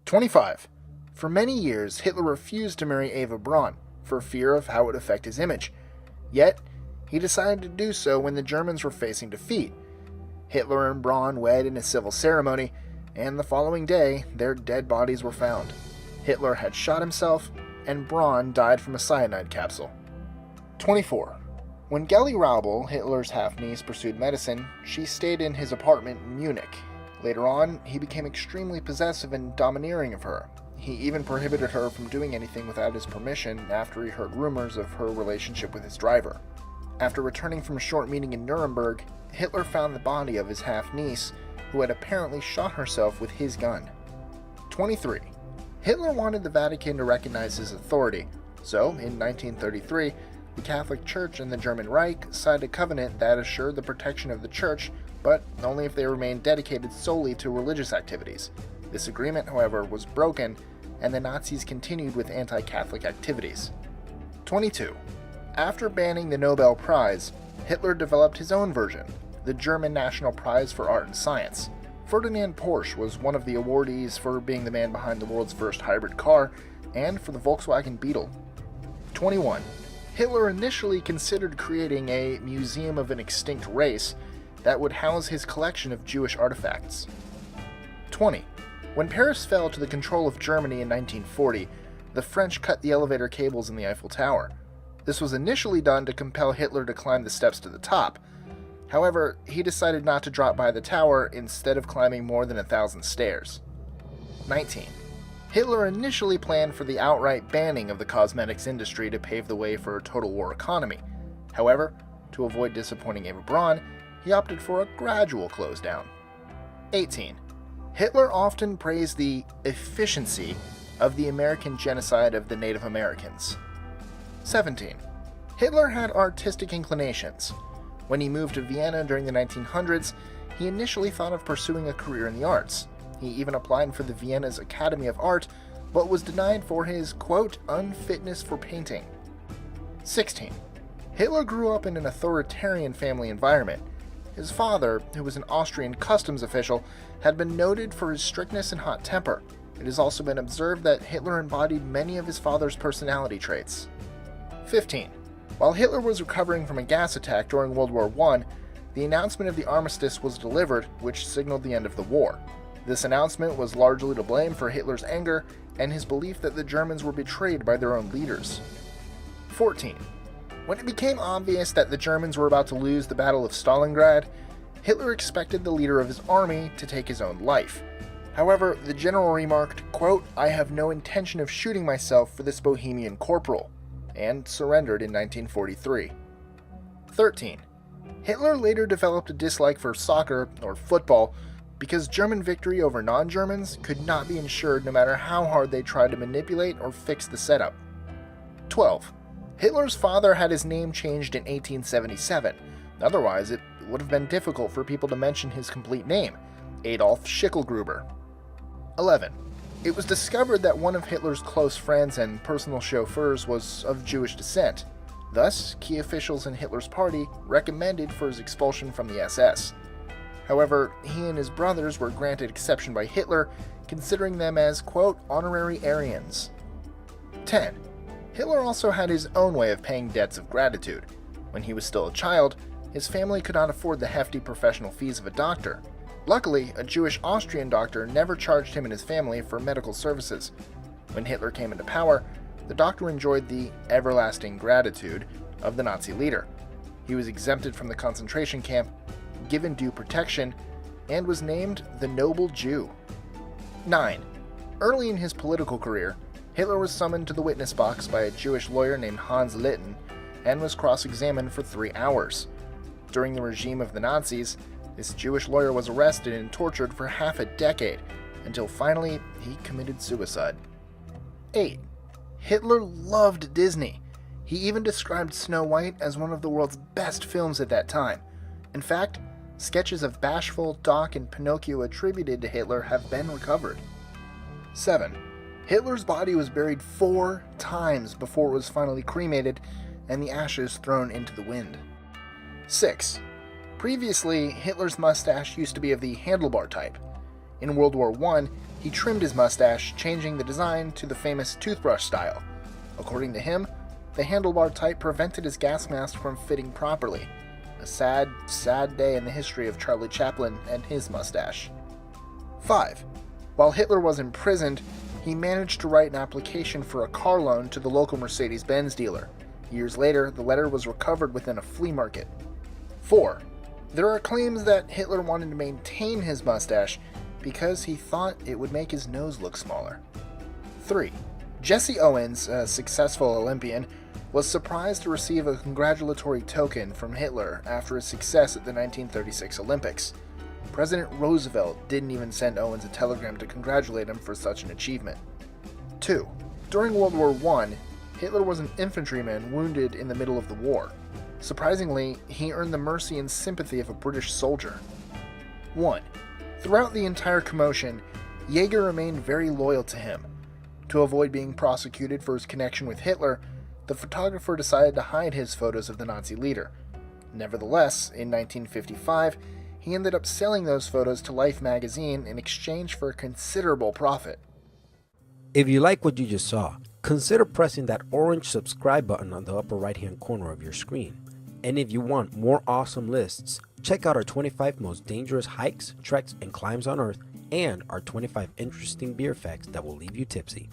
25. For many years, Hitler refused to marry Eva Braun for fear of how it would affect his image. Yet, he decided to do so when the Germans were facing defeat. Hitler and Braun wed in a civil ceremony, and the following day, their dead bodies were found. Hitler had shot himself, and Braun died from a cyanide capsule. 24. When Geli Raubal, Hitler's half-niece, pursued medicine, she stayed in his apartment in Munich. Later on, he became extremely possessive and domineering of her. He even prohibited her from doing anything without his permission after he heard rumors of her relationship with his driver. After returning from a short meeting in Nuremberg, Hitler found the body of his half-niece, who had apparently shot herself with his gun. 23. Hitler wanted the Vatican to recognize his authority, so in 1933, the Catholic Church and the German Reich signed a covenant that assured the protection of the Church, but only if they remained dedicated solely to religious activities. This agreement, however, was broken, and the Nazis continued with anti-Catholic activities. 22. After banning the Nobel Prize, Hitler developed his own version, the German National Prize for Art and Science. Ferdinand Porsche was one of the awardees for being the man behind the world's first hybrid car, and for the Volkswagen Beetle. 21. Hitler initially considered creating a museum of an extinct race that would house his collection of Jewish artifacts. 20. When Paris fell to the control of Germany in 1940, the French cut the elevator cables in the Eiffel Tower. This was initially done to compel Hitler to climb the steps to the top. However, he decided not to drop by the tower instead of climbing more than 1,000 stairs. 19. Hitler initially planned for the outright banning of the cosmetics industry to pave the way for a total war economy. However, to avoid disappointing Eva Braun, he opted for a gradual close down. 18. Hitler often praised the efficiency of the American genocide of the Native Americans. 17. Hitler had artistic inclinations. When he moved to Vienna during the 1900s, he initially thought of pursuing a career in the arts. He even applied for the Vienna's Academy of Art, but was denied for his, quote, unfitness for painting. 16. Hitler grew up in an authoritarian family environment. His father, who was an Austrian customs official, had been noted for his strictness and hot temper. It has also been observed that Hitler embodied many of his father's personality traits. 15. While Hitler was recovering from a gas attack during World War I, the announcement of the armistice was delivered, which signaled the end of the war. This announcement was largely to blame for Hitler's anger and his belief that the Germans were betrayed by their own leaders. 14. When it became obvious that the Germans were about to lose the Battle of Stalingrad, Hitler expected the leader of his army to take his own life. However, the general remarked, quote, "I have no intention of shooting myself for this Bohemian corporal," and surrendered in 1943. 13. Hitler later developed a dislike for soccer, or football, because German victory over non-Germans could not be ensured no matter how hard they tried to manipulate or fix the setup. 12. Hitler's father had his name changed in 1877. Otherwise, it would have been difficult for people to mention his complete name, Adolf Schicklgruber. 11. It was discovered that one of Hitler's close friends and personal chauffeurs was of Jewish descent. Thus, key officials in Hitler's party recommended for his expulsion from the SS. However, he and his brothers were granted exception by Hitler, considering them as, quote, honorary Aryans. 10. Hitler also had his own way of paying debts of gratitude. When he was still a child, his family could not afford the hefty professional fees of a doctor. Luckily, a Jewish Austrian doctor never charged him and his family for medical services. When Hitler came into power, the doctor enjoyed the everlasting gratitude of the Nazi leader. He was exempted from the concentration camp, given due protection, and was named the Noble Jew. 9. Early in his political career, Hitler was summoned to the witness box by a Jewish lawyer named Hans Litten and was cross-examined for 3 hours. During the regime of the Nazis, this Jewish lawyer was arrested and tortured for half a decade, until finally he committed suicide. 8. Hitler loved Disney. He even described Snow White as one of the world's best films at that time. In fact, sketches of Bashful, Doc, and Pinocchio attributed to Hitler have been recovered. 7. Hitler's body was buried 4 times before it was finally cremated and the ashes thrown into the wind. 6. Previously, Hitler's mustache used to be of the handlebar type. In World War I, he he trimmed his mustache, changing the design to the famous toothbrush style. According to him, the handlebar type prevented his gas mask from fitting properly. A sad, sad day in the history of Charlie Chaplin and his mustache. 5. While Hitler was imprisoned, he managed to write an application for a car loan to the local Mercedes-Benz dealer. Years later, the letter was recovered within a flea market. 4. There are claims that Hitler wanted to maintain his mustache because he thought it would make his nose look smaller. 3. Jesse Owens, a successful Olympian, was surprised to receive a congratulatory token from Hitler after his success at the 1936 Olympics. President Roosevelt didn't even send Owens a telegram to congratulate him for such an achievement. 2. During World War I, Hitler was an infantryman wounded in the middle of the war. Surprisingly, he earned the mercy and sympathy of a British soldier. 1. Throughout the entire commotion, Jaeger remained very loyal to him. To avoid being prosecuted for his connection with Hitler, the photographer decided to hide his photos of the Nazi leader. Nevertheless, in 1955, he ended up selling those photos to Life magazine in exchange for a considerable profit. If you like what you just saw, consider pressing that orange subscribe button on the upper right hand corner of your screen. And if you want more awesome lists, check out our 25 most dangerous hikes, treks, and climbs on Earth, and our 25 interesting beer facts that will leave you tipsy.